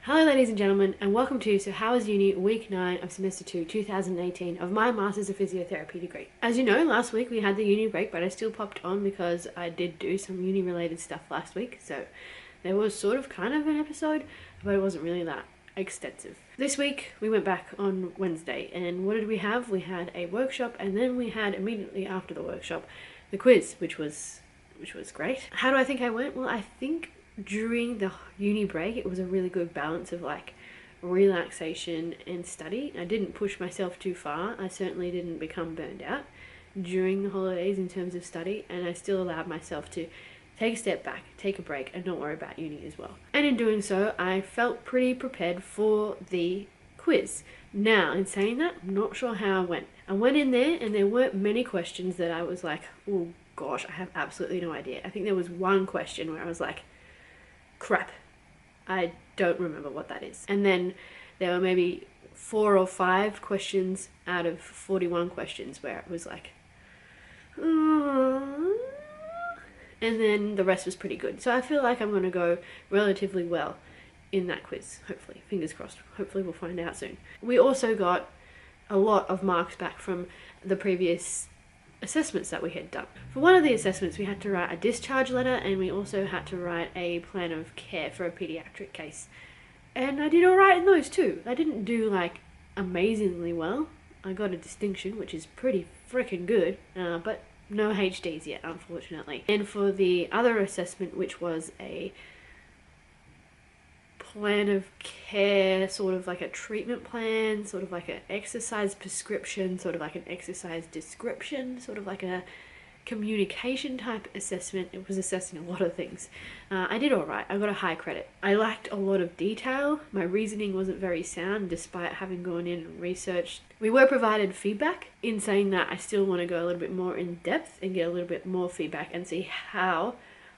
Hello ladies and gentlemen, and welcome to So How is Uni Week 9 of Semester 2 2018 of my Masters of Physiotherapy degree. As you know, last week we had the uni break, but I still popped on because I did do some uni related stuff last week, so there was sort of kind of an episode, but it wasn't really that extensive. This week we went back on Wednesday, and what did we have? We had a workshop, and then we had immediately after the workshop the quiz, which was great. How do I think I went? Well, I think during the uni break it was a really good balance of like relaxation and study. I didn't push myself too far. I certainly didn't become burned out during the holidays in terms of study, and I still allowed myself to take a step back, take a break, and not worry about uni as well. And in doing so, I felt pretty prepared for the quiz. Now, in saying that, I'm not sure how I went. I went in there and there weren't many questions that I was like, oh gosh, I have absolutely no idea. I think there was one question where I was like, crap, I don't remember what that is. And then there were maybe 4 or 5 questions out of 41 questions where it was like, and then the rest was pretty good. So I feel like I'm going to go relatively well in that quiz, hopefully. Fingers crossed. Hopefully we'll find out soon. We also got a lot of marks back from the previous assessments that we had done. For one of the assessments we had to write a discharge letter, and we also had to write a plan of care for a pediatric case. And I did alright in those too. I didn't do like amazingly well. I got a distinction, which is pretty freaking good, but no HDs yet, unfortunately. And for the other assessment, which was a plan of care, sort of like a treatment plan, sort of like an exercise prescription, sort of like an exercise description, sort of like a communication type assessment. It was assessing a lot of things. I did alright. I got a high credit. I lacked a lot of detail. My reasoning wasn't very sound despite having gone in and researched. We were provided feedback. In saying that, I still want to go a little bit more in depth and get a little bit more feedback and see how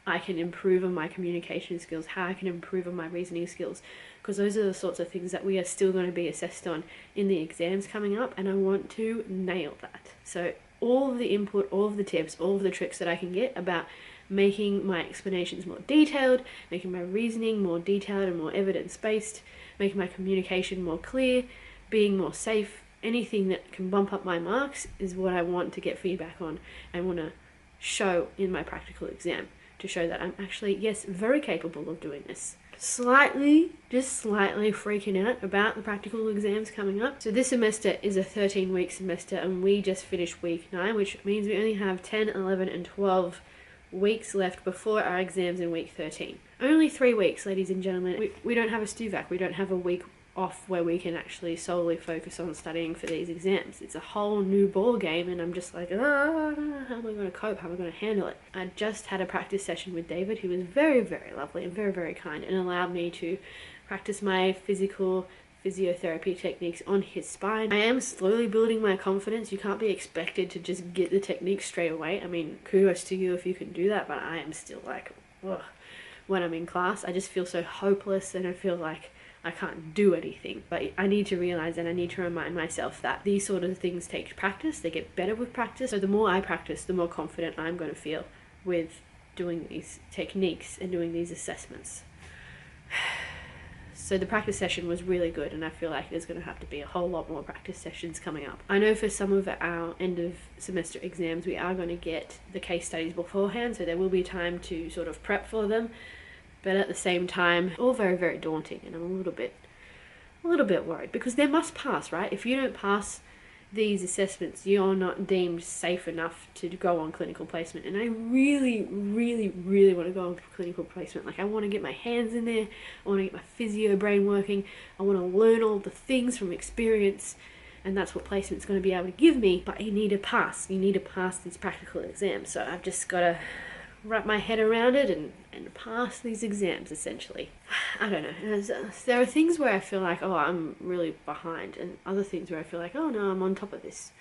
I can improve on my communication skills, how I can improve on my reasoning skills, because those are the sorts of things that we are still going to be assessed on in the exams coming up, and I want to nail that. So all of the input, all of the tips, all of the tricks that I can get about making my explanations more detailed, making my reasoning more detailed and more evidence-based, making my communication more clear, being more safe, anything that can bump up my marks is what I want to get feedback on and want to show in my practical exam, to show that I'm actually, yes, very capable of doing this. Just slightly freaking out about the practical exams coming up. So this semester is a 13-week semester, and we just finished week 9, which means we only have 10, 11, and 12 weeks left before our exams in week 13. Only 3 weeks, ladies and gentlemen. We don't have a STUVAC. We don't have a week off where we can actually solely focus on studying for these exams. It's a whole new ball game, and I'm just like, how am I going to cope? How am I going to handle it? I just had a practice session with David, who was very, very lovely and very, very kind, and allowed me to practice my physical physiotherapy techniques on his spine. I am slowly building my confidence. You can't be expected to just get the technique straight away. I mean, kudos to you if you can do that, but I am still like, ugh. When I'm in class, I just feel so hopeless, and I feel like I can't do anything. But I need to realize, and I need to remind myself that these sort of things take practice. They get better with practice. So the more I practice, the more confident I'm going to feel with doing these techniques and doing these assessments. So the practice session was really good, and I feel like there's going to have to be a whole lot more practice sessions coming up. I know for some of our end of semester exams we are going to get the case studies beforehand, so there will be time to sort of prep for them. But at the same time, all very, very daunting, and I'm a little bit worried, because they must pass, right? If you don't pass these assessments, you're not deemed safe enough to go on clinical placement. And I really, really, really want to go on clinical placement. Like, I want to get my hands in there. I want to get my physio brain working. I want to learn all the things from experience, and that's what placement's going to be able to give me. But you need to pass. You need to pass these practical exams. So I've just got to wrap my head around it and pass these exams, essentially. I don't know. There are things where I feel like, oh, I'm really behind, and other things where I feel like, oh no, I'm on top of this.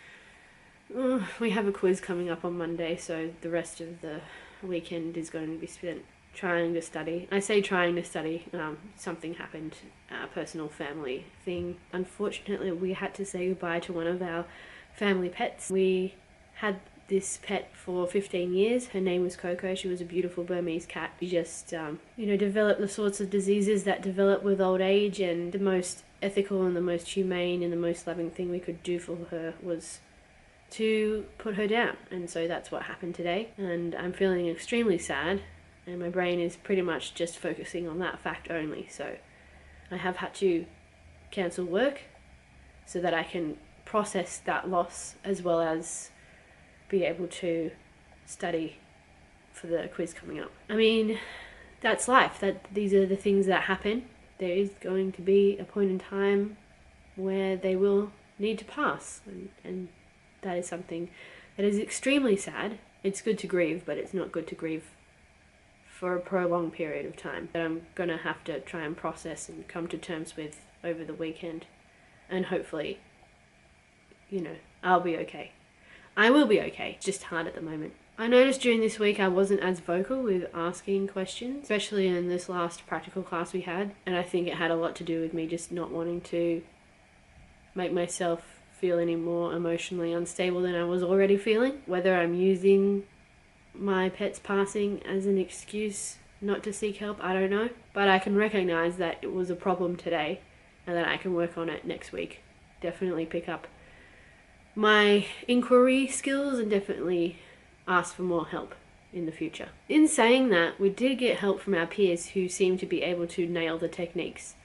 We have a quiz coming up on Monday, so the rest of the weekend is going to be spent trying to study. I say trying to study, something happened, a personal family thing. Unfortunately, we had to say goodbye to one of our family pets. We had this pet for 15 years. Her name was Coco. She was a beautiful Burmese cat. She just, you know, developed the sorts of diseases that develop with old age, and the most ethical and the most humane and the most loving thing we could do for her was to put her down. And so that's what happened today, and I'm feeling extremely sad, and my brain is pretty much just focusing on that fact only. So I have had to cancel work so that I can process that loss, as well as be able to study for the quiz coming up. I mean, that's life. These are the things that happen. There is going to be a point in time where they will need to pass, and that is something that is extremely sad. It's good to grieve, but it's not good to grieve for a prolonged period of time that I'm gonna have to try and process and come to terms with over the weekend, and hopefully, you know, I'll be okay. I will be okay. It's just hard at the moment. I noticed during this week I wasn't as vocal with asking questions, especially in this last practical class we had, and I think it had a lot to do with me just not wanting to make myself feel any more emotionally unstable than I was already feeling. Whether I'm using my pet's passing as an excuse not to seek help, I don't know, but I can recognize that it was a problem today and that I can work on it next week. Definitely pick up my inquiry skills and definitely ask for more help in the future. In saying that, we did get help from our peers who seemed to be able to nail the techniques.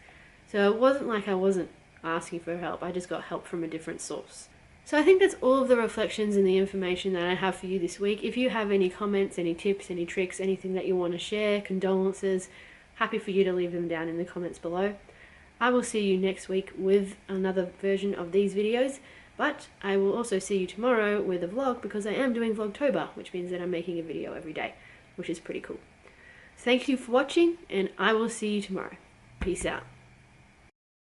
So it wasn't like I wasn't asking for help, I just got help from a different source. So I think that's all of the reflections and the information that I have for you this week. If you have any comments, any tips, any tricks, anything that you want to share, condolences, happy for you to leave them down in the comments below. I will see you next week with another version of these videos. But I will also see you tomorrow with a vlog, because I am doing Vlogtober, which means that I'm making a video every day, which is pretty cool. Thank you for watching, and I will see you tomorrow. Peace out.